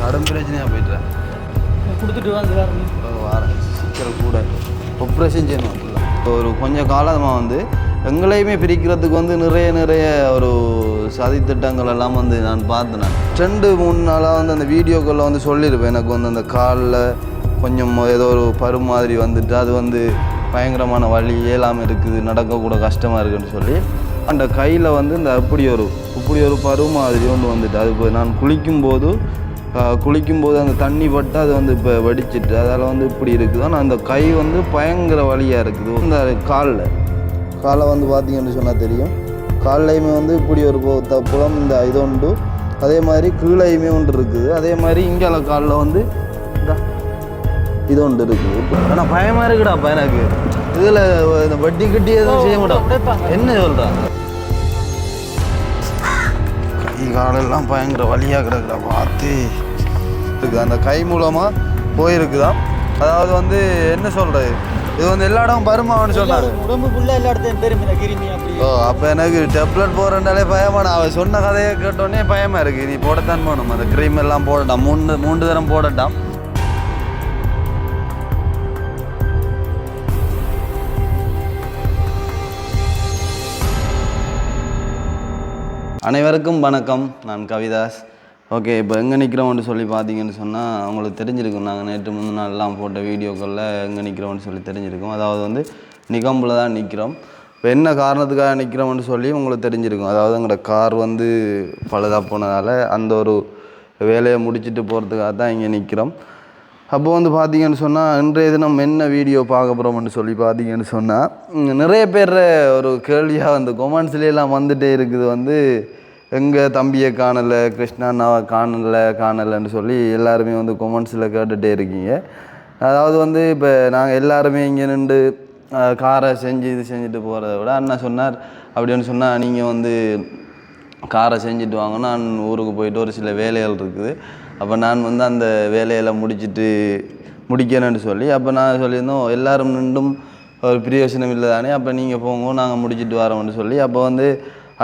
கடன் பிரச்சனையாக போய்ட்டுறேன் கொடுத்துட்டு வந்து வாரேன் சீக்கிரம் கூட ஆப்ரேஷன் செய்யணும் ஒரு கொஞ்சம் காலமாக வந்து எங்களையுமே பிரிக்கிறதுக்கு வந்து நிறைய ஒரு சதித்திட்டங்கள் எல்லாம் வந்து நான் பார்த்தேன். 2-3 நாளாக வந்து அந்த வீடியோக்களில் வந்து சொல்லியிருப்பேன். எனக்கு வந்து அந்த காலில் கொஞ்சம் ஏதோ ஒரு பரு மாதிரி வந்துட்டு அது வந்து பயங்கரமான வலி இயலாமல் இருக்குது, நடக்கக்கூட கஷ்டமாக இருக்குதுன்னு சொல்லி அந்த கையில் வந்து இந்த இப்படி ஒரு பரு மாதிரி ஒன்று வந்துட்டு அது இப்போ நான் குளிக்கும்போது அந்த தண்ணி பட்டு அது வந்து இப்போ வெடிச்சிட்டு அதில் வந்து இப்படி இருக்குது. ஆனால் அந்த கை வந்து பயங்கர வலியாக இருக்குது. இந்த காலை வந்து பார்த்தீங்கன்னு சொன்னால் தெரியும். கால்லையுமே வந்து இப்படி ஒரு புலம் இந்த இது உண்டு. அதே மாதிரி கீழையுமே ஒன்று இருக்குது. அதே மாதிரி இங்கால காலில் வந்து இது ஒன்று இருக்குது. ஆனால் பயமாக இருக்குடாப்பா எனக்கு. இதில் இந்த வட்டி கட்டி எதுவும் செய்ய மாட்டோம். என்ன சொல்கிறாங்க? கை காலெல்லாம் பயங்கர வலியாக கிடக்குடா பார்த்து இருக்குது. அந்த கை மூலமாக போயிருக்குதான். அதாவது வந்து என்ன சொல்கிறது, இது வந்து எல்லா இடமும் பருமான்னு சொன்னாங்க. உடம்பு ஃபுல்லாக எல்லா இடத்தையும் பெருமை கிருமி அப்படி. அப்போ எனக்கு டெப்லெட் போகிறனாலே பயமான. அவன் சொன்ன கதையை கேட்டோடனே பயமாக இருக்குது. நீ போடத்தான் போகணும். அந்த க்ரீம் எல்லாம் போடட்டான். 3 தரம் போடட்டான். அனைவருக்கும் வணக்கம். நான் கவிதாஸ். ஓகே, இப்போ எங்கே நிற்கிறோம்னு சொல்லி பார்த்தீங்கன்னு சொன்னால் அவங்களுக்கு தெரிஞ்சிருக்கும். நாங்கள் நேற்று முன்னாடிலாம் போட்ட வீடியோக்களில் எங்கே நிற்கிறோம்னு சொல்லி தெரிஞ்சிருக்கும். அதாவது வந்து நிகம்பில் தான் நிற்கிறோம். இப்போ என்ன காரணத்துக்காக நிற்கிறோம்னு சொல்லி உங்களுக்கு தெரிஞ்சிருக்கும். அதாவது எங்களோட கார் வந்து பழுதாக போனதால் அந்த ஒரு வேலையை முடிச்சுட்டு போகிறதுக்காக தான் இங்கே நிற்கிறோம். அப்போ வந்து பார்த்தீங்கன்னு சொன்னால் இன்றைய தினம் என்ன வீடியோ பார்க்க போகிறோம்னு சொல்லி பார்த்தீங்கன்னு சொன்னால் நிறைய பேர் ஒரு கேள்வியாக வந்து கொமெண்ட்ஸ்லாம் வந்துகிட்டே இருக்குது. வந்து எங்கள் தம்பியை காணலை, கிருஷ்ணா அண்ணாவை காணலைன்னு சொல்லி எல்லாருமே வந்து கொமெண்ட்ஸில் கேட்டுகிட்டே இருக்கீங்க. அதாவது வந்து இப்போ நாங்கள் எல்லாருமே இங்கே நின்று காரை செஞ்சுட்டு போகிறத விட அண்ணா சொன்னார் அப்படின்னு சொன்னால் நீங்கள் வந்து காரை செஞ்சுட்டு வாங்க, நான் ஊருக்கு போயிட்டு ஒரு சில வேலைகள் இருக்குது, அப்போ நான் வந்து அந்த வேலையில் முடிக்கணும்னு சொல்லி அப்போ நான் சொல்லியிருந்தோம் எல்லோரும் நின்றும் ஒரு பிரயோஜனம் இல்லை தானே, அப்போ நீங்கள் போங்க நாங்கள் முடிச்சுட்டு வரோம்னு சொல்லி அப்போ வந்து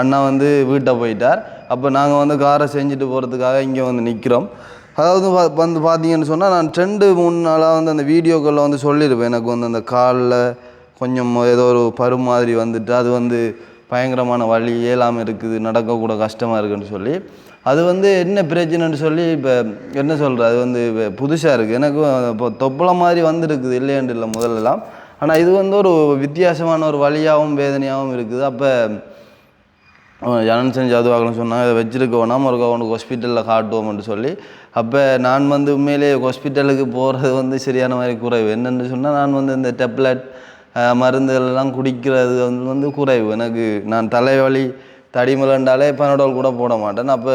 அண்ணா வந்து வீட்டை போயிட்டார். அப்போ நாங்கள் வந்து காரை செஞ்சுட்டு போகிறதுக்காக இங்கே வந்து நிற்கிறோம். அதாவது வந்து பார்த்தீங்கன்னு சொன்னால் நான் 2-3 நாளாக வந்து அந்த வீடியோக்களில் வந்து சொல்லியிருப்பேன். எனக்கு வந்து அந்த காலில் கொஞ்சம் ஏதோ ஒரு பரு மாதிரி வந்துட்டு அது வந்து பயங்கரமான வலி இயலாமல் இருக்குது, நடக்கக்கூட கஷ்டமாக இருக்குதுன்னு சொல்லி அது வந்து என்ன பிரச்சனைன்னு சொல்லி இப்போ என்ன சொல்கிறது, அது வந்து புதுசாக இருக்குது. எனக்கு இப்போ தொப்பளை மாதிரி வந்துருக்குது, இல்லையாண்டு இல்லை முதல்லலாம். ஆனால் இது வந்து ஒரு வித்தியாசமான ஒரு வலியாகவும் வேதனையாகவும் இருக்குது. அப்போ ஜனன் அதுவாகலாம் சொன்னால் இதை வச்சுருக்கோன்னா அவனுக்கு ஹாஸ்பிட்டலில் காட்டுவோம்னு சொல்லி அப்போ நான் வந்து உண்மையிலே ஹாஸ்பிட்டலுக்கு போகிறது வந்து சரியான மாதிரி குறைவு. என்னென்னு சொன்னால் நான் வந்து இந்த டெப்லெட் மருந்துகளெல்லாம் குடிக்கிறது வந்து குறைவு. எனக்கு நான் தலைவலி தடிமலண்டாலே பனடோல் கூட போட மாட்டேன். அப்போ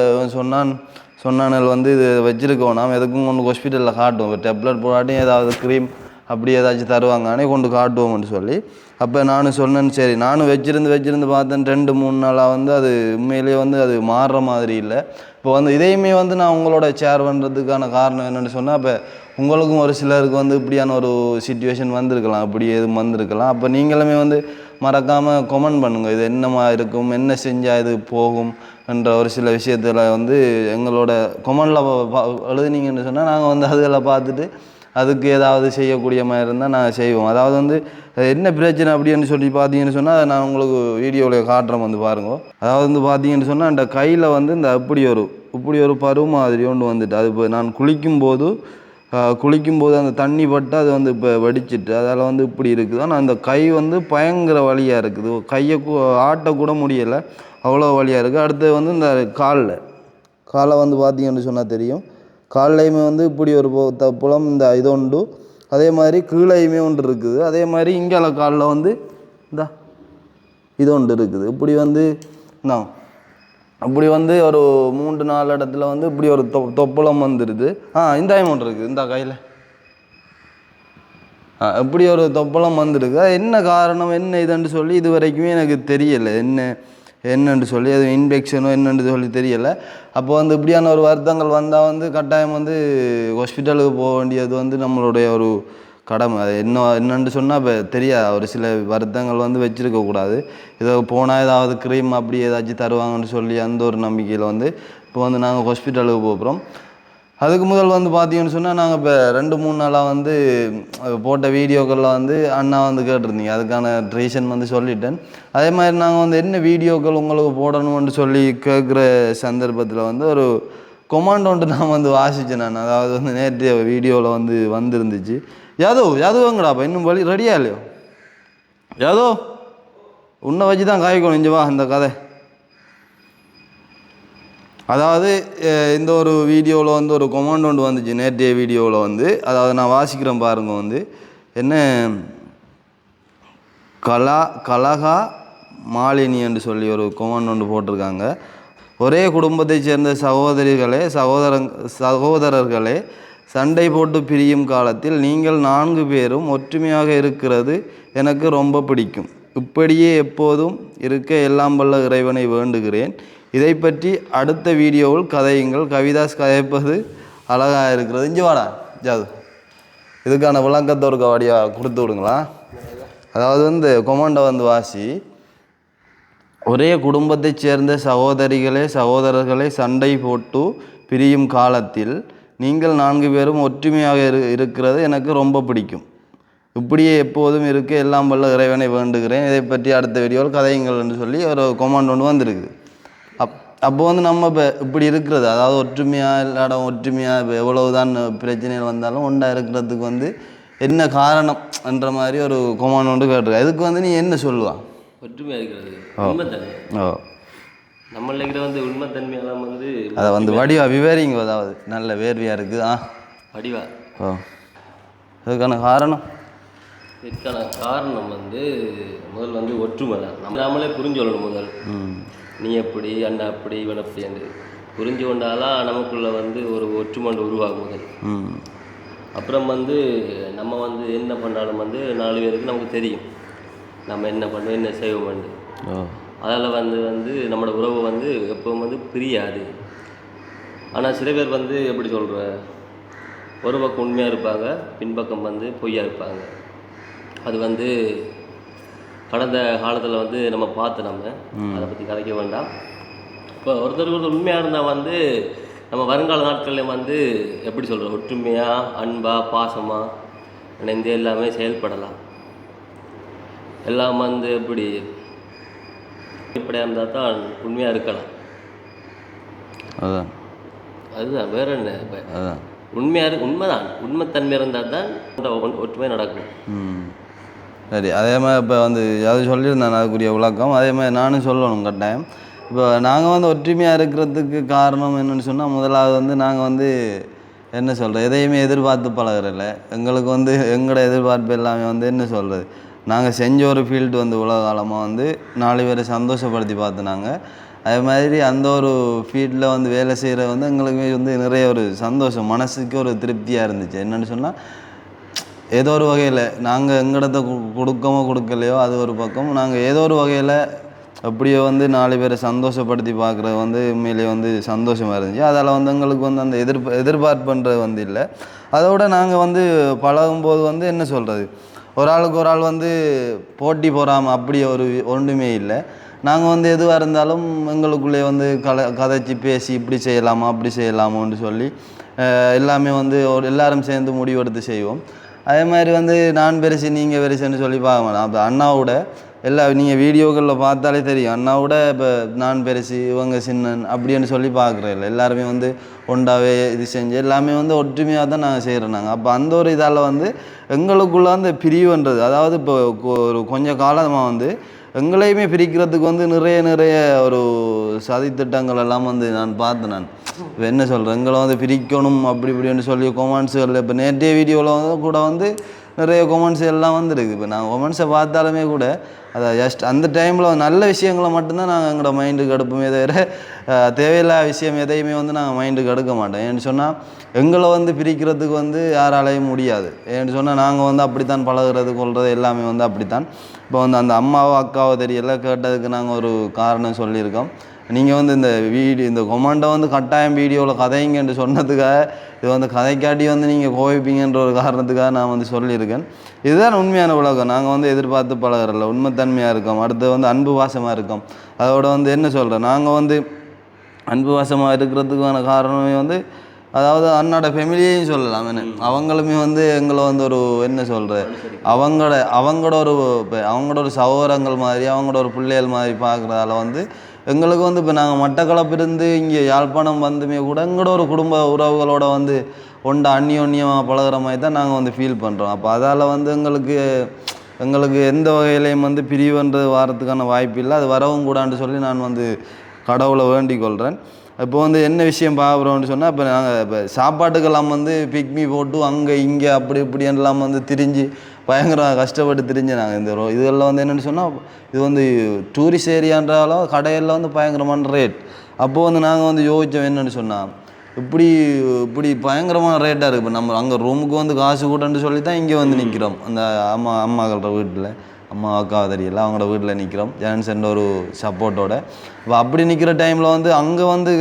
சொன்னானல் வந்து இது வச்சுருக்கோம், நாம் எதுக்கும் கொண்டு ஹாஸ்பிட்டலில் காட்டுவோம், டெப்லெட் போடாட்டியும் ஏதாவது க்ரீம் அப்படி ஏதாச்சும் தருவாங்கன்னே கொண்டு காட்டுவோம்னு சொல்லி அப்போ நானும் சொன்னேன். சரி, நானும் வச்சிருந்து பார்த்தேன் 2-3 நாளாக வந்து அது உண்மையிலேயே வந்து அது மாறுற மாதிரி இல்லை. இப்போ வந்து இதையுமே வந்து நான் உங்களோட ஷேர் பண்ணுறதுக்கான காரணம் என்னென்னு சொன்னால், இப்போ உங்களுக்கும் ஒரு சிலருக்கு வந்து இப்படியான ஒரு சிச்சுவேஷன் வந்திருக்கலாம், இப்படி எதுவும் வந்திருக்கலாம். அப்போ நீங்களுமே வந்து மறக்காமல் கமெண்ட் பண்ணுங்கள், இது என்னமா இருக்கும், என்ன செஞ்சால் இது போகும் என்ற ஒரு சில விஷயத்தில் வந்து எங்களோட கமெண்டில் எழுதுனீங்கன்னு சொன்னால் நாங்கள் வந்து அதுகளை பார்த்துட்டு அதுக்கு ஏதாவது செய்யக்கூடிய மாதிரி இருந்தால் நாங்கள் செய்வோம். அதாவது வந்து என்ன பிரச்சனை அப்படின்னு சொல்லி பார்த்தீங்கன்னு சொன்னால் அதை நான் உங்களுக்கு வீடியோவில் காட்டுறேன், வந்து பாருங்க. அதாவது வந்து பார்த்தீங்கன்னு சொன்னால் அந்த கையில் வந்து இந்த இப்படி ஒரு பரு மாதிரி ஒன்று வந்துட்டு அது இப்போ நான் குளிக்கும்போது அந்த தண்ணி பட்டு அது வந்து இப்போ வெடிச்சிட்டு அதில் வந்து இப்படி இருக்குது. ஆனால் அந்த கை வந்து பயங்கர வலியாக இருக்குது, கையை ஆட்டக்கூட முடியலை, அவ்வளோ வலியாக இருக்குது. அடுத்து வந்து இந்த காலை வந்து பார்த்தீங்கன்னு சொன்னால் தெரியும். கால்லையுமே வந்து இப்படி ஒரு புலம் இந்த இது உண்டு. அதே மாதிரி கீழையுமே ஒன்று இருக்குது. அதே மாதிரி இங்கால காலில் வந்து இது ஒன்று இருக்குது. இப்படி வந்து அப்படி வந்து ஒரு 3-4 இடத்துல வந்து இப்படி ஒரு தொப்பளம் வந்துடுது. இந்த ஒன்று இருக்குது, இந்த கையில் இப்படி ஒரு தொப்பளம் வந்துருக்கு. அது என்ன காரணம், என்ன இதுன்னு சொல்லி இது வரைக்குமே எனக்கு தெரியலை, என்னென்று சொல்லி அது இன்ஃபெக்ஷனோ என்னென்று சொல்லி தெரியலை. அப்போ வந்து இப்படியான ஒரு வருத்தங்கள் வந்தால் வந்து கட்டாயம் வந்து ஹாஸ்பிட்டலுக்கு போக வேண்டியது வந்து நம்மளுடைய ஒரு கடமை. அது என்னென்னு சொன்னால் இப்போ தெரியாது, ஒரு சில வருத்தங்கள் வந்து வச்சுருக்கக்கூடாது. இதை போனால் ஏதாவது க்ரீம் அப்படி ஏதாச்சும் தருவாங்கன்னு சொல்லி அந்த ஒரு நம்பிக்கையில் வந்து இப்போ வந்து நாங்கள் ஹாஸ்பிட்டலுக்கு போகிறோம். அதுக்கு முதல் வந்து பார்த்தீங்கன்னு சொன்னால் நாங்கள் இப்போ 2-3 நாளாக வந்து போட்ட வீடியோக்களில் வந்து அண்ணா வந்து கேட்டிருந்தீங்க, அதுக்கான ரீசன் வந்து சொல்லிட்டேன். அதே மாதிரி நாங்கள் வந்து என்ன வீடியோக்கள் உங்களுக்கு போடணும்னு சொல்லி கேட்குற சந்தர்ப்பத்தில் வந்து ஒரு கொமாண்ட் ஒன்று நான் வந்து வாசித்தேன். நான் அதாவது வந்து நேற்றைய வீடியோவில் வந்து வந்துருந்துச்சு. யாதோங்கடாப்பா இன்னும் வழி ரெடியா இல்லையோ? யாதோ உன்னை வச்சு தான் காய்க்கணும் இங்கே வா இந்த கதை. அதாவது இந்த ஒரு வீடியோவில் வந்து ஒரு கொமாண்ட் ஒன்று வந்துச்சு நேற்றைய வீடியோவில் வந்து, அதாவது நான் வாசிக்கிறேன் பாருங்க. வந்து என்ன கலகா மாலினி என்று சொல்லி ஒரு கொமாண்ட் ஒன்று போட்டிருக்காங்க. ஒரே குடும்பத்தைச் சேர்ந்த சகோதரர்களே சண்டை போட்டு பிரியும் காலத்தில் நீங்கள் 4 பேரும் ஒற்றுமையாக இருக்கிறது எனக்கு ரொம்ப பிடிக்கும். இப்படியே எப்போதும் இருக்க எல்லாம் வல்ல இறைவனை வேண்டுகிறேன். இதை பற்றி அடுத்த வீடியோவில் கதையுங்கள். கவிதாஸ் கதைப்பது அழகாக இருக்கிறது. இஞ்சி வாடா ஜாது, இதுக்கான விளக்கத்தோடு கவாடியாக கொடுத்து விடுங்களா. அதாவது வந்து கொமாண்டை வந்து வாசி. ஒரே குடும்பத்தைச் சேர்ந்த சகோதரர்களே சண்டை போட்டு பிரியும் காலத்தில் நீங்கள் 4 பேரும் ஒற்றுமையாக இருக்கிறது எனக்கு ரொம்ப பிடிக்கும். இப்படியே எப்போதும் இருக்க எல்லாம் வல்ல இறைவனை வேண்டுகிறேன். இதை பற்றி அடுத்த வீடியோவில் கதையுங்கள் என்று சொல்லி ஒரு கொமாண்ட் ஒன்று வந்துருக்கு. அப்போ வந்து நம்ம இப்போ இப்படி இருக்கிறது, அதாவது ஒற்றுமையாக இல்லாட ஒற்றுமையாக இப்போ எவ்வளவுதான் பிரச்சனைகள் வந்தாலும் ஒன்றா இருக்கிறதுக்கு வந்து என்ன காரணம் என்ற மாதிரி ஒரு கொமாண்ட் ஒன்று கேட்டிருக்கா. இதுக்கு வந்து நீ என்ன சொல்லுவான்? ஒற்றுமையாக இருக்கிறது உண்மைத்தன்மை. நம்மள இருக்கிற வந்து உண்மைத்தன்மையெல்லாம் வந்து அதை வந்து வடிவா விவரிங்க. அதாவது நல்ல வேர்வையாக இருக்குது. வடிவா. அதுக்கான காரணம் வந்து முதல் வந்து ஒற்றுமை தான். நம்மளே புரிஞ்சு கொள்ளணும். முதல் நீ எப்படி அண்ணா அப்படி இவன் அப்படி என்று புரிஞ்சு கொண்டாலாம் நமக்குள்ள வந்து ஒரு ஒற்றுமை உருவாகும் முதல். அப்புறம் வந்து நம்ம வந்து என்ன பண்ணாலும் வந்து 4 பேருக்கு நமக்கு தெரியும் நம்ம என்ன பண்ணுவோம் என்ன செய்வோம்னு. அதில் வந்து நம்மளோட உறவு வந்து எப்பவும் வந்து பிரியாது. ஆனால் சில பேர் வந்து எப்படி சொல்கிற, ஒரு பக்கம் உண்மையாக இருப்பாங்க, பின்பக்கம் வந்து பொய்யாக இருப்பாங்க. அது வந்து கடந்த காலத்தில் வந்து நம்ம பார்த்து நம்ம அதை பற்றி கதைக்க வேண்டாம். இப்போ ஒருத்தருக்கு உண்மையாக இருந்தால் வந்து நம்ம வருங்கால நாட்களில் வந்து எப்படி சொல்கிறோம், ஒற்றுமையாக அன்பாக பாசமாக இணைந்து எல்லாமே செயல்படலாம். எல்லாம் வந்து எப்படி இப்படியாக இருந்தால் தான் உண்மையாக இருக்கலாம். அதுதான் வேற என்ன. உண்மையாக உண்மைதான், உண்மைத்தன்மை இருந்தால் தான் ஒற்றுமை நடக்கும். சரி, அதே மாதிரி இப்போ வந்து அது சொல்லியிருந்தேன் அதுக்குரிய விளக்கம். அதே மாதிரி நானும் சொல்லணும் கட்டாயம். இப்போ நாங்கள் வந்து ஒற்றுமையாக இருக்கிறதுக்கு காரணம் என்னென்னு சொன்னால், முதலாவது வந்து நாங்கள் வந்து என்ன சொல்கிறது, எதையுமே எதிர்பார்த்து பழகிறதில்ல. எங்களுக்கு வந்து எங்களோட எதிர்பார்ப்பு எல்லாமே வந்து என்ன சொல்கிறது, நாங்கள் செஞ்ச ஒரு ஃபீல்டு வந்து உலக காலமாக வந்து 4 பேரை சந்தோஷப்படுத்தி பார்த்துனாங்க. அதே மாதிரி அந்த ஒரு ஃபீல்டில் வந்து வேலை செய்கிற வந்து எங்களுக்கு வந்து நிறைய ஒரு சந்தோஷம், மனசுக்கு ஒரு திருப்தியாக இருந்துச்சு. என்னென்னு சொன்னால், ஏதோ ஒரு வகையில் நாங்கள் எங்களிடத்த கொடுக்கலையோ அது ஒரு பக்கம், நாங்கள் ஏதோ ஒரு வகையில் அப்படியே வந்து 4 பேரை சந்தோஷப்படுத்தி பார்க்குறது வந்து உண்மையிலே வந்து சந்தோஷமாக இருந்துச்சு. அதால் வந்து எங்களுக்கு வந்து அந்த எதிர்பார்ப்புன்றது வந்து இல்லை. அதோட நாங்கள் வந்து பழகும்போது வந்து என்ன சொல்கிறது, ஒரு ஆள் வந்து போட்டி போகாமல் அப்படி ஒன்றுமே இல்லை. நாங்கள் வந்து எதுவாக இருந்தாலும் எங்களுக்குள்ளே வந்து கதைச்சி பேசி இப்படி செய்யலாமா அப்படி செய்யலாமோன்னு சொல்லி எல்லாமே வந்து எல்லாரும் சேர்ந்து முடிவெடுத்து செய்வோம். அதே மாதிரி வந்து நான் பெருசு நீங்கள் பெருசுன்னு சொல்லி பார்க்க மாட்டோம். அப்போ அண்ணாவோட நீங்கள் வீடியோக்களில் பார்த்தாலே தெரியும், அண்ணாவோட இப்போ நான் பெருசு இவங்க சின்னன் அப்படின்னு சொல்லி பார்க்குறதில்ல. எல்லாருமே வந்து ஒன்றாவே இது செஞ்சு எல்லாமே வந்து ஒற்றுமையாக தான் நாங்கள் செய்கிறோம். நாங்கள் அப்போ அந்த ஒரு இதால் வந்து எங்களுக்குள்ள அந்த பிரிவுன்றது, அதாவது இப்போ ஒரு கொஞ்சம் காலமாக வந்து எங்களையுமே பிரிக்கிறதுக்கு வந்து நிறைய ஒரு சதித்திட்டங்கள் எல்லாம் வந்து நான் பார்த்தேன். இப்போ என்ன சொல்கிறேன், எங்களை வந்து பிரிக்கணும் அப்படி இப்படின்னு சொல்லி கொமெண்ட்ஸுகளில் இப்போ நேற்றைய வீடியோவில் வந்து கூட வந்து நிறைய கொமெண்ட்ஸ் எல்லாம் வந்துருக்கு. இப்போ நாங்கள் கொமெண்ட்ஸை பார்த்தாலுமே கூட அதை ஜஸ்ட் அந்த டைமில் நல்ல விஷயங்களை மட்டும்தான் நாங்கள் எங்களோட மைண்டுக்கு எடுப்போமே தவிர தேவையில்லாத விஷயம் எதையுமே வந்து நாங்கள் மைண்டுக்கு எடுக்க மாட்டோம். ஏன்னு சொன்னால் எங்களை வந்து பிரிக்கிறதுக்கு வந்து யாராலையும் முடியாது. ஏன்னு சொன்னால் நாங்கள் வந்து அப்படித்தான் பழகிறது கொள்வது எல்லாமே வந்து அப்படித்தான். இப்போ வந்து அந்த அம்மாவோ அக்காவோ தெரியல கேட்டதுக்கு நாங்கள் ஒரு காரணம் சொல்லியிருக்கோம். நீங்கள் வந்து இந்த கொமெண்டை வந்து கட்டாயம் வீடியோவில் கதைங்கன்னு சொன்னதுக்காக இது வந்து கதைக்காட்டி வந்து நீங்கள் கோவிப்பீங்கன்ற ஒரு காரணத்துக்காக நான் வந்து சொல்லியிருக்கேன். இதுதான் உண்மையான உலகம். நாங்கள் வந்து எதிர்பார்த்து பழகிறதில்ல, உண்மைத்தன்மையாக இருக்கோம். அடுத்து வந்து அன்பு வாசமாக இருக்கோம். அதோட வந்து என்ன சொல்கிறேன், நாங்கள் வந்து அன்பு வாசமாக இருக்கிறதுக்கான காரணமே வந்து அதாவது அண்ணாட ஃபேமிலியையும் சொல்லலாம் என்ன அவங்களுமே வந்து எங்களை வந்து ஒரு என்ன சொல்கிற அவங்களோட ஒரு சகோதரங்கள் மாதிரி அவங்களோட ஒரு பிள்ளைகள் மாதிரி பார்க்குறதால வந்து எங்களுக்கு வந்து இப்போ நாங்கள் மட்டக்களப்பு இருந்து இங்கே யாழ்ப்பாணம் வந்துமே கூட எங்களோட ஒரு குடும்ப உறவுகளோட வந்து அந்நியோன்யமாக பழகிற மாதிரி தான் நாங்கள் வந்து ஃபீல் பண்ணுறோம். அப்போ அதால் வந்து எங்களுக்கு எந்த வகையிலையும் வந்து பிரிவுன்றது வாரத்துக்கான வாய்ப்பு இல்லை. அது வரவும் கூடான்னு சொல்லி நான் வந்து கடவுளை வேண்டிக் கொள்கிறேன். இப்போ வந்து என்ன விஷயம் பார்க்குறோம்னு சொன்னால் இப்போ நாங்கள் இப்போ சாப்பாட்டுக்கெல்லாம் வந்து பிக்மி போட்டு அங்கே இங்கே அப்படி இப்படியெல்லாம் வந்து திரிஞ்சு பயங்கரம் கஷ்டப்பட்டு திரிஞ்சு நாங்கள் இந்த இதெல்லாம் வந்து என்னென்னு சொன்னால் இது வந்து டூரிஸ்ட் ஏரியான்றாலும் கடையில் வந்து பயங்கரமான ரேட். அப்போது வந்து நாங்கள் வந்து யோசித்தோம் என்னென்னு சொன்னால் இப்படி பயங்கரமான ரேட்டாக இருக்குது. இப்போ நம்ம அங்கே ரூமுக்கு வந்து காசு கூட்டன்னு சொல்லி தான் இங்கே வந்து நிற்கிறோம். அந்த அம்மாக்கள வீட்டில் அம்மா அக்காவை தெரியல அவங்களோட வீட்டில் நிற்கிறோம் ஜான்சன் ஒரு சப்போர்ட்டோட. இப்போ அப்படி நிற்கிற டைமில் வந்து அங்கே வந்து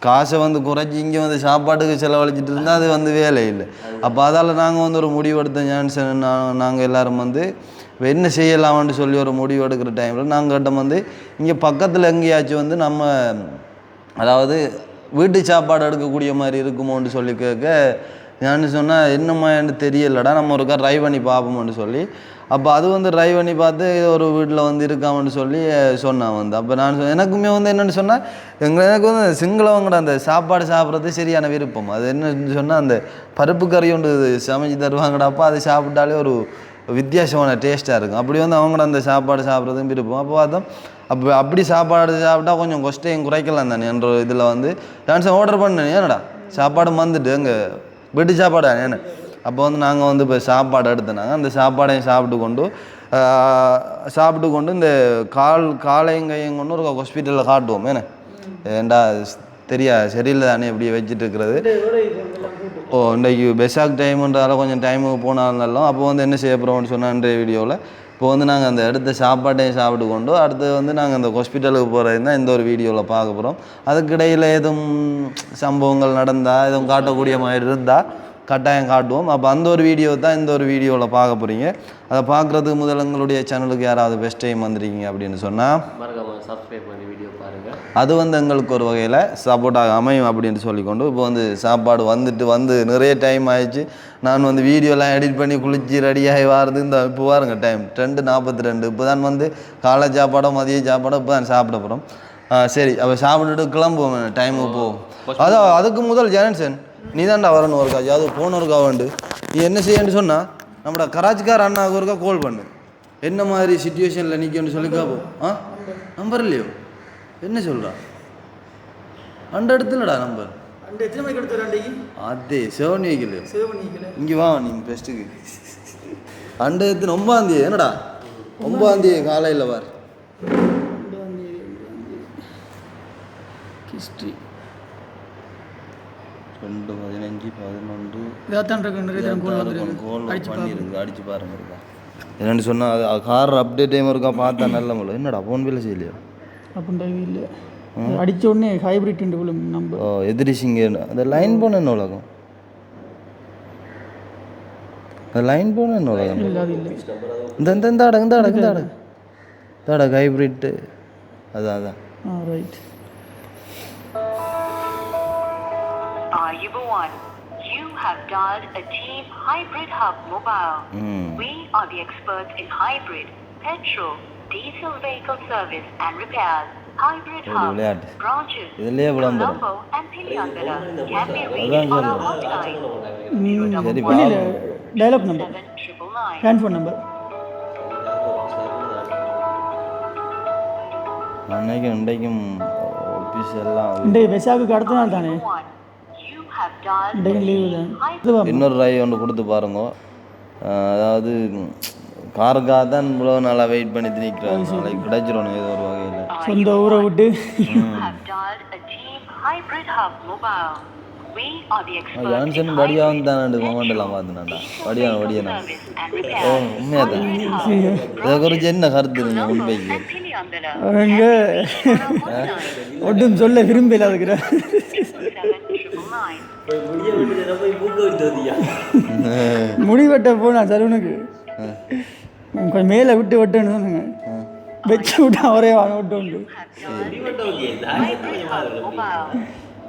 காசை வந்து குறைச்சி இங்கே வந்து சாப்பாட்டுக்கு செலவழிச்சிட்டு இருந்தால் அது வந்து வேலை இல்லை. அப்போ அதால் நாங்கள் வந்து ஒரு முடிவெடுத்த ஜான்சன் நாங்கள் எல்லோரும் வந்து என்ன செய்யலாம்னு சொல்லி ஒரு முடிவு எடுக்கிற டைமில் நாங்கள் கிட்ட வந்து இங்கே பக்கத்தில் எங்கேயாச்சும் வந்து நம்ம அதாவது வீட்டு சாப்பாடு எடுக்கக்கூடிய மாதிரி இருக்குமோன்னு சொல்லி கேட்க நான் சொன்னால் என்னம்மான்னு தெரியலடா நம்ம ஒருக்கா ட்ரை பண்ணி பார்ப்போம்னு சொல்லி அப்போ அது வந்து ட்ரை பண்ணி பார்த்து ஒரு வீட்டில் வந்து இருக்காமன்னு சொல்லி சொன்னான் வந்து. அப்போ நான் எனக்குமே வந்து என்னென்னு சொன்னால் எனக்கு வந்து சிங்களவங்கட அந்த சாப்பாடு சாப்பிட்றது சரியான விருப்பம். அது என்னன்னு சொன்னால் அந்த பருப்பு கறி ஒன்று சமைச்சு தருவாங்கடாப்பா அதை சாப்பிட்டாலே ஒரு வித்தியாசமான டேஸ்ட்டாக இருக்கும். அப்படி வந்து அவங்களோட அந்த சாப்பாடு சாப்பிட்றதும் விருப்பம். அப்போ பார்த்தோம் அப்படி சாப்பாடு சாப்பிட்டா கொஞ்சம் கொஸ்டையும் குறைக்கலாம் தானே என்ற இதில் வந்து டான்ஸை ஆர்டர் பண்ணேன். ஏன்னடா சாப்பாடு வந்துட்டு அங்கே வீட்டு சாப்பாடு ஏன்னு அப்போ வந்து நாங்கள் வந்து இப்போ சாப்பாடு எடுத்துனாங்க. அந்த சாப்பாடையும் சாப்பிட்டு கொண்டு இந்த காலையும் கையும் கொண்டு ஒரு ஹாஸ்பிட்டலில் காட்டுவோம். ஏன்டா சரியில்லை தானே இப்படி வச்சுட்டு இருக்கிறது. இன்றைக்கு பெசாக் டைமுன்றதால கொஞ்சம் டைமுக்கு போனாலும் அப்போ வந்து என்ன செய்ய போகிறோம்னு சொன்னால் இன்றைய வீடியோவில் இப்போ வந்து நாங்கள் அந்த எடுத்த சாப்பாட்டையும் சாப்பிட்டு கொண்டு அடுத்து வந்து நாங்கள் அந்த ஹாஸ்பிட்டலுக்கு போகிறது தான் இந்த ஒரு வீடியோவில் பார்க்க போகிறோம். அதுக்கிடையில் எதுவும் சம்பவங்கள் நடந்தால் எதுவும் காட்டக்கூடிய மாதிரி இருந்தால் கட்டாயம் காட்டுவோம். அப்போ அந்த ஒரு வீடியோ தான் இந்த ஒரு வீடியோவில் பார்க்க போகிறீங்க. அதை பார்க்குறதுக்கு முதல்ல எங்களுடைய சேனலுக்கு யாராவது பெஸ்ட் டைம் வந்துருக்கீங்க அப்படின்னு சொன்னால் சப்ஸ்கிரைப் பண்ணி வீடியோ பாருங்கள். அது வந்து எங்களுக்கு ஒரு வகையில் சப்போர்ட்டாக அமையும் அப்படின்னு சொல்லிக்கொண்டு இப்போ வந்து சாப்பாடு வந்து நிறைய டைம் ஆயிடுச்சு. நான் வந்து வீடியோலாம் எடிட் பண்ணி குளிச்சு ரெடியாகி வாரது இந்த இப்போ பாருங்க டைம் 2:42. இப்போ தான் வந்து காலை சாப்பாடோ மதிய சாப்பாடோ இப்போ தான் சாப்பிட போகிறோம். சரி அப்போ சாப்பிட்டுட்டு கிளம்புவோம் டைமுக்கு போவோம். அதான் அதுக்கு முதல் ஜான்சன் நீ தான்டா வரணும் ஒருக்கா அது போன ஒருக்கா வேண்டு நீ என்ன செய்யன்னு சொன்னால் நம்மளோட கராச்சிக்கார் அண்ணாவுக்கு ஒருக்கா கால் பண்ணு என்ன மாதிரி சிச்சுவேஷனில் நிற்கணும்னு சொல்லி கேட்போம். நம்பர் இல்லையோ என்ன சொல்கிறா அண்ட எடுத்துலடா நம்பர் எத்தனை மணிக்கு எடுத்து அதே 7 வைக்கலையோ இங்கே வா நீங்கள் பெஸ்ட்டுக்கு அண்ட எடுத்து 9 என்னடா 9 காலையில் வார் ஹிஸ்ட்ரி 2 15 11 கோல் பண்ணியிருக்கு அடிச்சு பாருங்க இருக்கா என்னென்னு சொன்னால் அது கார் அப்டேட் டைம் இருக்கா பார்த்தா நல்ல முடியல என்னடா ஃபோன் பில்ல செய்யலையோ அப்படின்ட்டு இல்லை அடித்த உடனே ஹைப்ரிட் நம்பர் எதிரிசிங்க அந்த லைன் போன என்ன உலகம் அந்த லைன் போன என்ன உலகம் இந்த ஹைப்ரிட் அதான் right. You have dialed a Team Hybrid Hub mobile. We are the experts in hybrid, petrol, diesel vehicle service and repairs. Hybrid Hub branches Colombo and Piliangala can be reached on our hotline. Dial-up number, handphone number. இன்றைக்கும் office எல்லாம் இன்றைக்கு வெசாக்கு அடுத்த நாள் தானே இன்னொரு try ஒன்று கொடுத்து பாருங்க. அதாவது காருக்காக தான் இவ்வளோ நாளாக வெயிட் பண்ணி திணிக்கிறாங்க. நாளைக்கு கிடைச்சிடணும் ஏதோ ஒரு வகையில் சொந்த ஊரை விட்டு. ஜான்சன் வடியாவும் தான் மொமெண்டெல்லாம் பார்த்துனாண்டா வடியானா உண்மையாக தான் இதை குறித்து என்ன கருத்து நீங்கள் முன்பைக்கு அவங்க ஒன்றும் சொல்ல விரும்பல அதுக்குற முடி வெட்ட போனா சலூனுக்கு கொஞ்சம் மேலே விட்டு வெட்டணும் சொன்னுங்க வச்சு விட்டா ஒரே வாங்க விட்டு உண்டு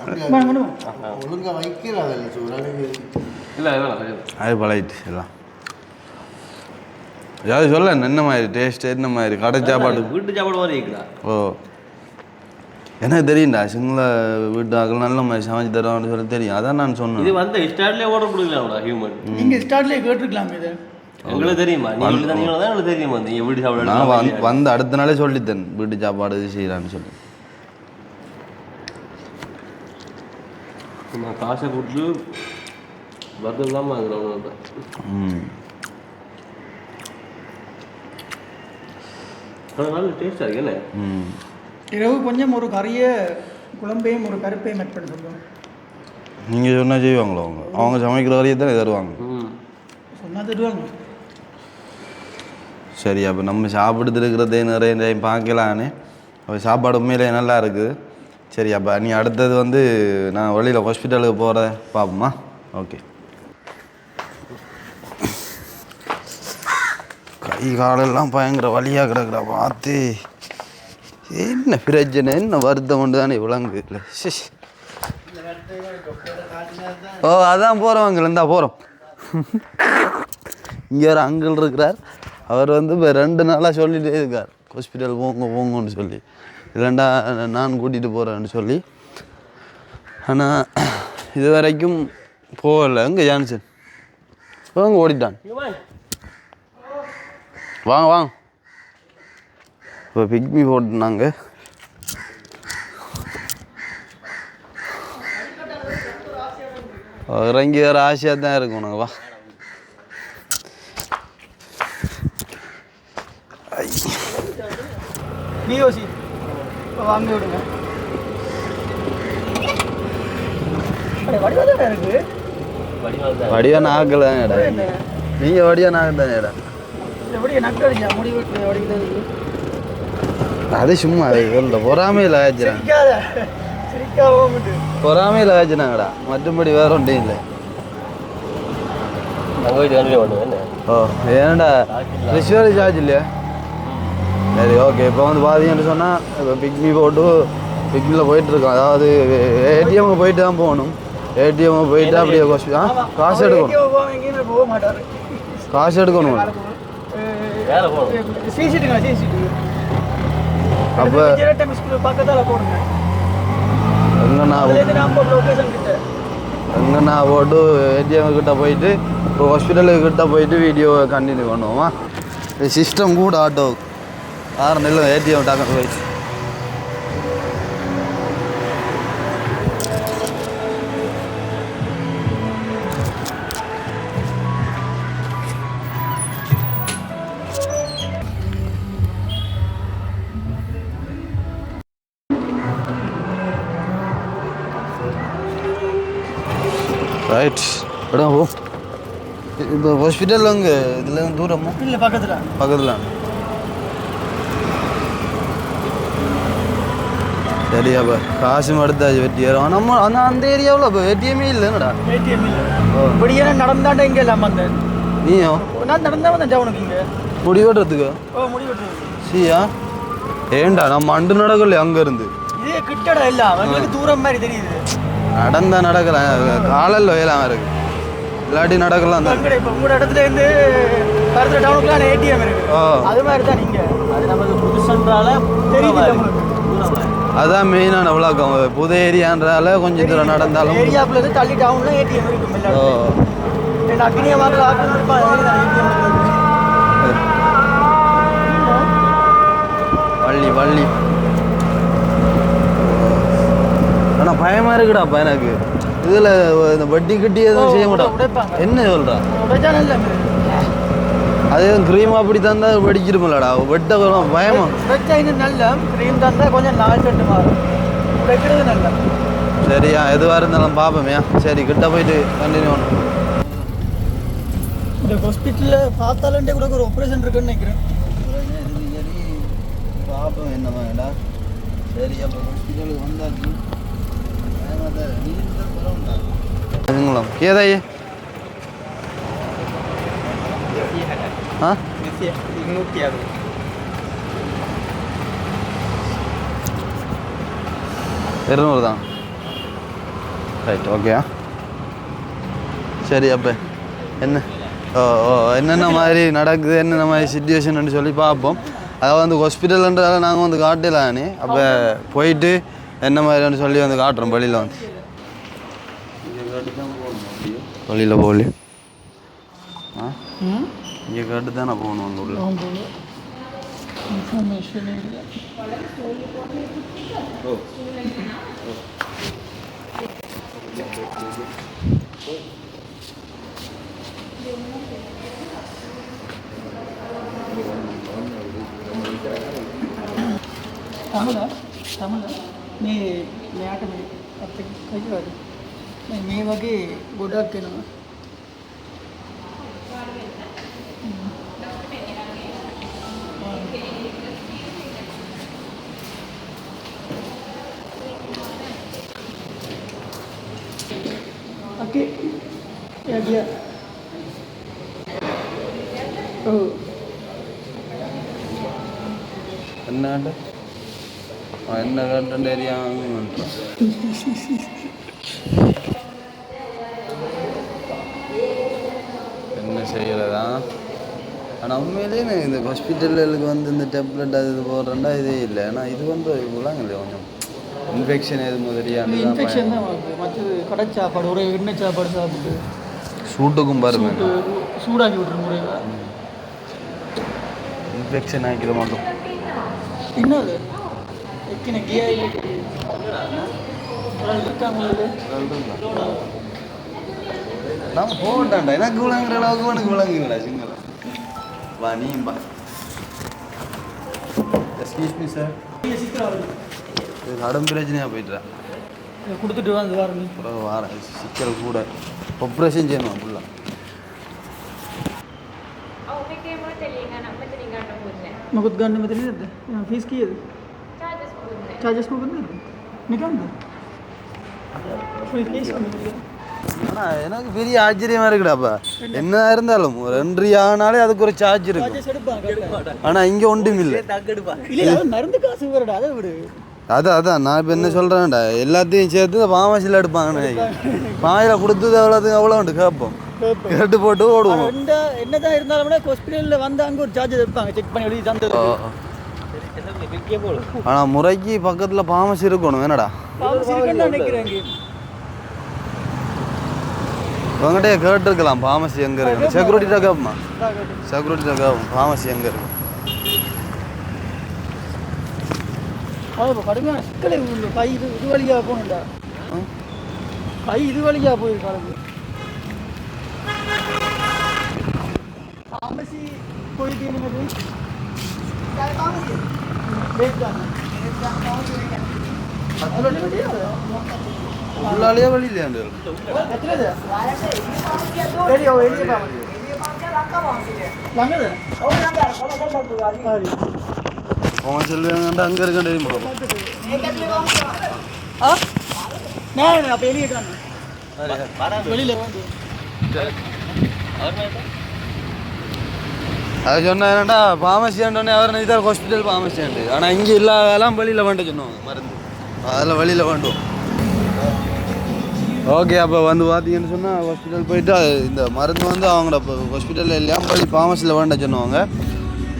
ஒழுங்கா வைக்கல இல்லை அது பழகிட்டு எல்லாம் ஏதாவது சொல்ல என்ன மாதிரி டேஸ்ட் என்ன மாதிரி கடை சாப்பாடு வீட்டு சாப்பாடு மாதிரி இருக்குதா? ஓ எனக்கு தெரியும்டா சிங்கள வீட்டு ஆக்கள் நல்ல மாதிரி சமைச்சு தருவான்னு சொல்லி தெரியும் அதான் நான் சொன்னேன். இது வந்து ஸ்டார்ட்லேயே ஓட கொடுக்கலாம்டா ஹியூமன். நீங்கள் ஸ்டார்ட்லேயே கேட்டுருக்கலாம் இது எங்களுக்கு தெரியுமா? நீங்கள் தான் எங்களுக்கு தெரியுமா நீங்கள் வீட்டு சாப்பாடு? நான் வந்து அடுத்த நாளே சொல்லித்தேன் வீட்டு சாப்பாடு இது செய்யலான்னு சொல்லி. நான் காசை கொடுத்து பதில் இல்லாமல் அதில் நல்ல டேஸ்டாக இருக்கு என்ன? இரவு கொஞ்சம் ஒரு கறிய குழம்பையும் ஒரு பருப்பையும் மேட் பண்ணி சொல்லுவோம். நீங்கள் சொன்னால் செய்வாங்களோ அவங்க சமைக்கிற வரையே தானே தருவாங்க. சொன்னால் தருவாங்க. சரி அப்போ நம்ம சாப்பிட்டு இருக்கிறதே நிறைய டைம் பார்க்கலான்னு அப்போ சாப்பாடு உண்மையிலே நல்லா இருக்குது. சரி அப்போ நீ அடுத்தது வந்து நான் வழியில் ஹாஸ்பிட்டலுக்கு போகிறேன் பார்ப்போமா? ஓகே. கை காலெல்லாம் பயங்கர வழியாக கிடக்குடா பார்த்து. என்ன பிரச்சனை என்ன வருத்தம் கொண்டு தானே விளங்கு இல்லை. ஓ அதான் போகிறவங்க இருந்தா போகிறோம். இங்கே ஒரு அங்கிள் இருக்கிறார். அவர் வந்து இப்போ 2 நாளாக சொல்லிகிட்டே இருக்கார் ஹாஸ்பிட்டல் போங்க போங்கன்னு சொல்லி. இல்லைண்டா நான் கூட்டிகிட்டு போகிறேன்னு சொல்லி. ஆனால் இது வரைக்கும் போகலை. எங்கே ஜான்சன் போங்க ஓடிட்டான். வாங்க வாங்க இப்போ பிக்மி போட்டுனாங்க. இறங்கி வேறு ஆசையாக தான் இருக்கும் உனக்கு. வா பிஓசி வாங்கி விடுங்க. வடிவாக இருக்கு. வடிவா நாக்கில் தான் இடம். நீங்கள் வடிவா நாக்கு தான் இடம். எப்படி நக்கடிச்சா முடி வெட்டு வடிக்கிறது? அது சும்மா அது இல்லை பொறாமையில் ஆச்சுறாங்க. பொறாமையில் ஆச்சுனாங்கடா மற்றபடி வேற ஒன்றும் இல்லை. ஓ ஏன்டா ரிஷுவரி சார்ஜ் இல்லையா? சரி ஓகே. இப்போ வந்து பார்த்தீங்கன்னு சொன்னால் இப்போ பிக்மி போட்டு பிக்மியில் போயிட்டுருக்கோம். அதாவது ஏடிஎம்க்கு போயிட்டு தான் போகணும். ஏடிஎம்க்கு போயிட்டு அப்படியே காசு எடுக்கணும். காசு எடுக்கணும். அப்போ எங்கன்னா போட்டு ஏடிஎம் கிட்ட போயிட்டு இப்போ ஹாஸ்பிட்டலுக்கிட்ட போயிட்டு வீடியோ கண்டினியூ பண்ணுவோமா? சிஸ்டம் கூட ஆட்டோ 6 நெல் ஏடிஎம் டாக்டர் போயிடுச்சு. ரைட் இடம் போ. இப்போ ஹாஸ்பிட்டல் அங்கே இதில் தூரமா இல்லை பக்கத்தில். சரி அப்போ காசு எடுத்தாச்சு வெட்டி ஏறும். நம்ம ஆனால் அந்த ஏரியாவில் இப்போ ஏடிஎம்மே இல்லைங்கடா. ஏடிஎம் இல்லை. இப்படியே நடந்தாண்டா இங்கே இல்லாமல் வந்தேன். நீயும் நான் நடந்தா வந்தேன் டவுனுக்கு. இங்கே முடி வெட்டுறதுக்கு? ஓ முடி வெட்டுறது. சியா ஏண்டா நம்ம அண்டு நடக்கல அங்கேருந்து. இதே கிட்டடா இல்லை அவங்களுக்கு தூரம் மாதிரி தெரியுது. நடந்தா நடக்கலாம். காலையில் வேலாம் இருக்கு இல்லாட்டி நடக்கலாம் தான். இப்போ உங்களோட இடத்துல இருந்து கருத்துல டவுனுக்குலாம் ஏடிஎம் இருக்கு. அது மாதிரி தான் நீங்கள். அது நமக்கு புதுசுன்றால தெரியுது. அதான் மெயினான விளக்கம். புது ஏரியான்றால கொஞ்சம் தூரம் நடந்தாலும் ஏரியாக்குள்ள இருந்து தள்ளி டவுன்ல ஏடிஎம் இருக்கு. அக்னிய மாதிரி வள்ளி வள்ளி. ஆனால் பயமாக இருக்குடாப்பா எனக்கு. இதில் இந்த வட்டி கட்டி எதுவும் செய்ய மாட்டோம். என்ன சொல்கிறா? அது க்ரீம் அப்படி தந்தா வெடிச்சிருமில்லடா. வெட்ட பயமா நல்ல க்ரீம் தந்தா கொஞ்சம் 4 செட்டு மாறும். வைக்கிறது நல்ல. சரியா எதுவாக இருந்தாலும் பார்ப்போமையா. சரி கிட்ட போயிட்டு கண்டினியூ பண்ணணும். இந்த ஹாஸ்பிட்டலில் பார்த்தாலே கூட ஒரு ஆப்ரேஷன் இருக்குன்னு நினைக்கிறேன். பார்ப்போம் என்ன வேண்டா. சரி அப்போ ஹாஸ்பிட்டலுக்கு வந்தாச்சு. கேதாயே हाँ 200 தான். ரைட் ஓகே சரி அப்போ என்ன என்னென்ன மாதிரி நடக்குது என்னென்ன மாதிரி சுச்சுவேஷன் சொல்லி பார்ப்போம். அதாவது வந்து ஹாஸ்பிட்டல்ன்றதால நாங்கள் வந்து காட்டலானே அப்போ போயிட்டு என்ன மாதிரின்னு சொல்லி வந்து காட்டுறோம் வெளியில் வந்து வெளியில் போகல இங்கே கேட்டு தான் நான் போகணும் அங்கே உள்ள இன்ஃபர்மேஷன் தமிழ මේ මෙයාට මේ අපිට කයිවද මේ වගේ ගොඩක් එනවා ओके या गया ओ എന്നാണ്ട് என்ன கண்டென்ட் தெரியாம என்ன செய்யறதான். ஆனால் உண்மையிலேயே இந்த ஹாஸ்பிட்டலுக்கு வந்து இந்த டேப்லெட் அது இது போடுறேன்டா இதே இல்லை. ஆனால் இது வந்து இவ்வளோங்க இல்லையா கொஞ்சம் இன்ஃபெக்ஷன் எதுவும் தெரியாது. இன்ஃபெக்ஷன் தான் வருது. மற்றது கடை சாப்பாடு ஒரு எண்ணெய் சாப்பாடு சாப்பிட்டு சூட்டுக்கும் பாருங்க சூடாக்கி விட்டுரும் முறையில் இன்ஃபெக்ஷன் ஆக்கிட மாட்டோம். இன்னொரு எத்தனை கியா நான் போட்டான்டா எனக்கு விளங்குற அளவுக்கு உனக்கு விளங்குங்களா சிங்களா வா நீம்பா. எக்ஸ்கியூஸ் மீ சார் இது கடும் பிரச்சனையாக போயிட்டுறா கொடுத்துட்டு வந்து வாரம் அப்புறம் வாரம் சிக்கல் கூட ஆப்ரேஷன் செய்யணும் ஃபுல்லாக. मगत गाने में नहीं रहते यहाँ फीस की है चार्जेस को बंद निकाल दो फ्री फीस ஆனால் எனக்கு பெரிய ஆச்சரியமாக இருக்குடாப்பா. என்ன இருந்தாலும் ஒரு 2 ஆனாலே அதுக்கு ஒரு சார்ஜ் இருக்கும். ஆனால் இங்கே ஒன்றும் இல்லை. மருந்து காசு வரடா அதை விடு. அதான் நான் இப்போ என்ன சொல்கிறேன்டா எல்லாத்தையும் சேர்த்து ஃபார்மசியில் எடுப்பாங்கன்னு பாயில் கொடுத்தது அவ்வளோ உண்டு கேட்போம் கேட்டு போட்டு ஓடுவோம். என்னதான் இருந்தாலும் ஹாஸ்பிட்டலில் வந்து அங்கே ஒரு சார்ஜ் எடுப்பாங்க செக் பண்ணி எழுதி தந்தது. ஆனால் முறைக்கு பக்கத்தில் ஃபார்மசி இருக்கணும் என்னடா நினைக்கிறேன். உங்கள்கிட்ட கேட்டுருக்கலாம் ஃபார்மசி எங்கே இருக்கு. செக்யூரிட்டியில் கேட்போமா செக்யூரிட்டியில் கேட்போம் ஃபார்மசி எங்கே இருக்கு. கடுமையான சிக்கலை கை இது வழியாக போகணுண்டா கை இது வழியாக போயிருக்காங்க. ஃபார்மசி போயிட்டு என்னது உள்ளாலேயே வழி இல்லையாண்டு அவன் சொல்லுவாங்க அங்கே இருக்க தெரியுமா அப்போ வெளியிட்டாங்க வெளியில் அது சொன்னால் என்னடா ஃபார்மசியாண்டோடனே அவர் நினைத்தார் ஹாஸ்பிட்டல் ஃபார்மசியாண்டு. ஆனால் இங்கே இல்லாதெல்லாம் வெளியில் வேண்ட சொன்னோம் மருந்து அதில் வெளியில் வேண்டுவோம். ஓகே அப்போ வந்து பார்த்தீங்கன்னு சொன்னால் ஹாஸ்பிட்டல் போயிட்டு இந்த மருந்து வந்து அவங்களோட ஹாஸ்பிட்டலில் இல்லையா பள்ளி ஃபார்மசியில் வேண்ட சொன்னவங்க.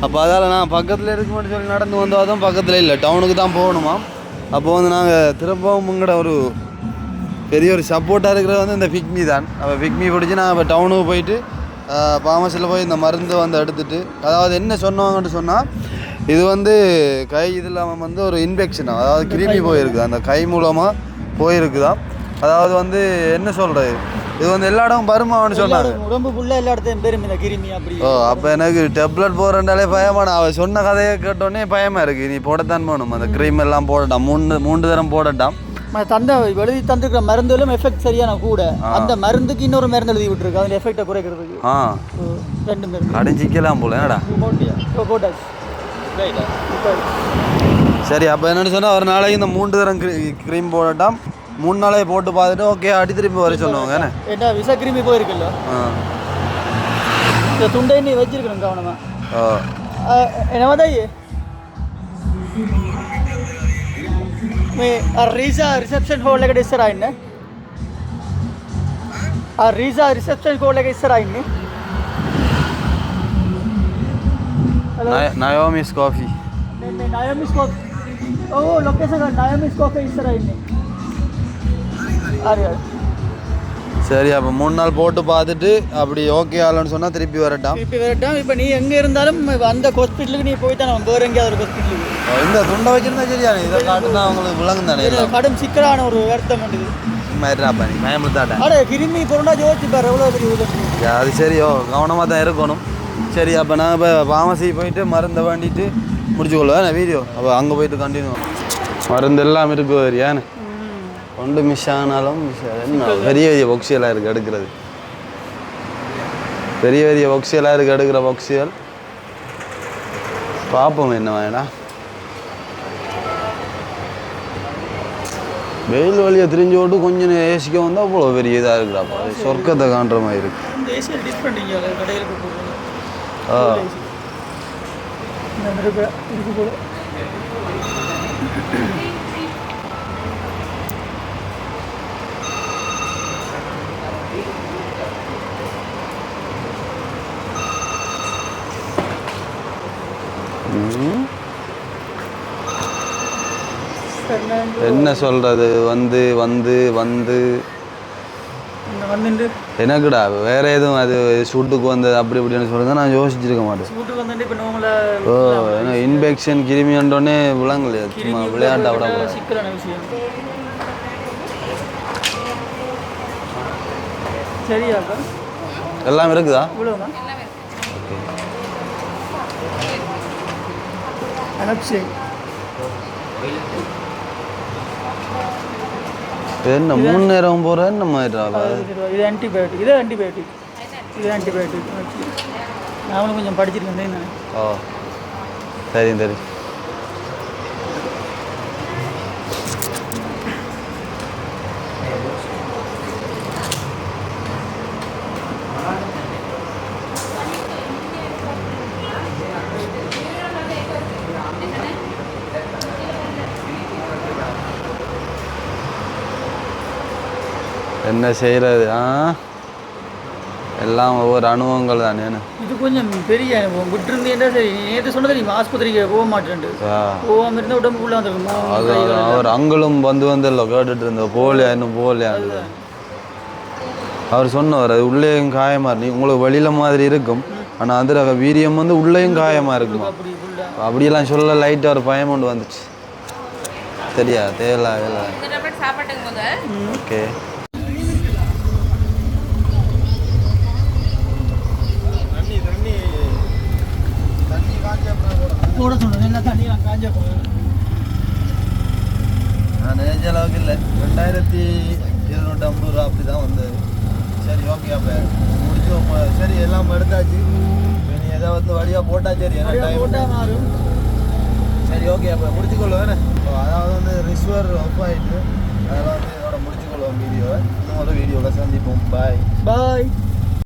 அப்போ அதால் நான் பக்கத்தில் இருக்குமென்னு சொல்லி நடந்து வந்தோம். அதுவும் பக்கத்தில் இல்லை டவுனுக்கு தான் போகணுமா. அப்போ வந்து நாங்கள் திரும்பவும் உங்களோட ஒரு பெரிய ஒரு சப்போர்ட்டாக இருக்கிறது வந்து இந்த ஃபிக்மி தான். அப்போ ஃபிக்மி பிடிச்சி நான் இப்போ டவுனுக்கு போயிட்டு ஃபார்மசியில் போய் இந்த மருந்து வந்து எடுத்துகிட்டு அதாவது என்ன சொன்னாங்கன்னு சொன்னால் இது வந்து கை இது இல்லாமல் வந்து ஒரு இன்ஃபெக்ஷன் அதாவது கிருமி போயிருக்கு அந்த கை மூலமாக போயிருக்குதான். அதாவது வந்து என்ன சொல்கிறது இது வந்து எல்லா இடமும் வருமானு சொன்னாங்க உடம்பு ஃபுல்லாக எல்லா இடத்தையும் பெரும் இந்த கிருமி அப்படி. அப்போ எனக்கு டேப்லெட் போடுறேன்டாலே பயமான அவள் சொன்ன கதையை கேட்டோடனே பயமாக இருக்குது. நீ போடத்தான் போகணும் அந்த க்ரீம் எல்லாம் போடட்டான் 3 தரம் போடட்டான். தந்த எழுதி தந்துருக்கிற மருந்துகளும் எஃபெக்ட் சரியான கூட அந்த மருந்துக்கு இன்னொரு மருந்து எழுதி விட்டுருக்கு அதில் எஃபெக்டை குறைக்கிறதுக்கு 2 மருந்து கடைஞ்சிக்கலாம் போல என்னடா போட்டாச்சு. சரி அப்போ என்னென்னு சொன்னால் ஒரு நாளைக்கு இந்த 3 தரம் க்ரீம் போடட்டாம் 3 நாளே போட்டு பார்த்துட்டு ஓகே அடி திரும்பி வர சொன்னவங்க என்ன ஏன்னா விஷ கிருமி போயிருக்குல்ல இந்த துண்டை நீ வச்சிருக்கணும் கவனமாக என்னவாதான் रीसा रिसेप्शन हॉल लगे सर आए ना රීසා රිසෙප්ෂන් කෝල් එක ඉස්සරහා ඉන්නේ. නயோமிஸ் காஃபி මේ නයමිස් කෝෆි. ඔව් ලොකේෂන් එක නයමිස් කෝෆි ඉස්සරහා ඉන්නේ. හරි හරි. சரி அப்போ 3 நாள் போட்டு பார்த்துட்டு அப்படி ஓகே ஆகலன்னு சொன்னால் திருப்பி வரட்டாம். இப்போ நீ எங்கே இருந்தாலும் அந்த ஹாஸ்பிட்டலுக்கு நீ போய் தானே வேறு எங்கேயாவது ஒரு ஹாஸ்பிட்டலுக்கு இந்த துண்டை வச்சிருந்தா சரியானே இதை காட்டுனா அவங்களுக்கு விளங்கும் தானே. கடும் சிக்கலான ஒரு வருத்தம் பண்ணுது. மாதிரிடாப்பா நீ மயமுத்தாட்டேன். அட கிருமி பொருண்டா யோசிச்சு பாரு எவ்வளோ பெரிய உதவி. அது சரியோ கவனமாக தான் இருக்கணும். சரி அப்போ நான் இப்போ ஃபார்மசி போயிட்டு மருந்தை வேண்டிட்டு முடிச்சுக்கொள்ளுவேன் வீடியோ. அப்போ அங்கே போயிட்டு கண்டினியூ மருந்து எல்லாம் இருக்கு ஏன்னு ஒன்று மிஸ் ஆனாலும் என்ன பெரிய பெரிய பொக்சியெல்லாம் இருக்குது எடுக்கிறது. பெரிய பெரிய பொக்சியெல்லாம் இருக்குது எடுக்கிற பொக்சியல் பார்ப்போம் என்ன வேணா. வெயில் வழியை திரிஞ்சு விட்டு கொஞ்சம் ஏசிக்க வந்தால் அவ்வளோ பெரிய இதாக இருக்குடாப்பா. சொர்க்கத்தை காண்ற மாதிரி இருக்கு. என்ன சொல்றது வந்து வந்து வந்து எனக்குடா வேற எதுவும் அது ஷூட்டுக்கு வந்தது அப்படி இப்படின்னு சொல்லுங்க நான் யோசிச்சிருக்க மாட்டேன். ஓ ஏன்னா இன்ஃபெக்ஷன் கிருமின்றோடனே விளங்கலையா சும்மா விளையாட்டா விட எல்லாம் இருக்குதா? என்ன 3 நேரம் போகிறேன் என்ன மாதிரி இது ஆன்டிபயோட்டிக். இது ஆன்டிபயோட்டிக் நானும் கொஞ்சம் படிச்சிருக்கேன். ஓ சரி சரி. என்ன செய்கிறது எல்லாம் ஒவ்வொரு அனுபவங்கள் தானே. இது கொஞ்சம் பெரிய அனுபவம் விட்டுருந்தேன்டா. சரி நேற்று சொன்னது நீ ஆஸ்பத்திரிக்கு போக மாட்டேன்ட்டு போகாமல் இருந்தால் உடம்புக்குள்ளே வந்துருக்கும். அவர் அங்களும் வந்துல்ல கேட்டுட்டு இருந்தோம் போகலையா இன்னும் போகலையான்னு அவர் சொன்னவர். அது உள்ளேயும் காயமாக இருக்கு. உங்களுக்கு வெளியில் மாதிரி இருக்கும் ஆனால் அதில் வீரியம் வந்து உள்ளேயும் காயமாக இருக்குமா அப்படியெல்லாம் சொல்ல லைட்டாக ஒரு பயம் கொண்டு வந்துச்சு. சரியா தேவையில்ல. ஓகே போட சொன்னது என்ன தண்ணி நான் காஞ்ச போகிறேன். நான் நினைச்ச அளவுக்கு இல்லை 2250 ரூபா அப்படி தான் வந்தது. சரி ஓகே அப்போ முடிச்சோம். சரி எல்லாம் எடுத்தாச்சு. நீ எதை வந்து வழியாக போட்டால் சரி போட்டால் மாறும். சரி ஓகே அப்போ முடிச்சுக்கொள்ளுவேன். அதாவது வந்து ரிசீவர் ஆஃப் ஆகிட்டு அதெல்லாம் வந்து இதோட முடிச்சுக்கொள்ளுவோம் வீடியோவை. இன்னும் ஒரு வீடியோவில் சந்திப்போம். பாய்.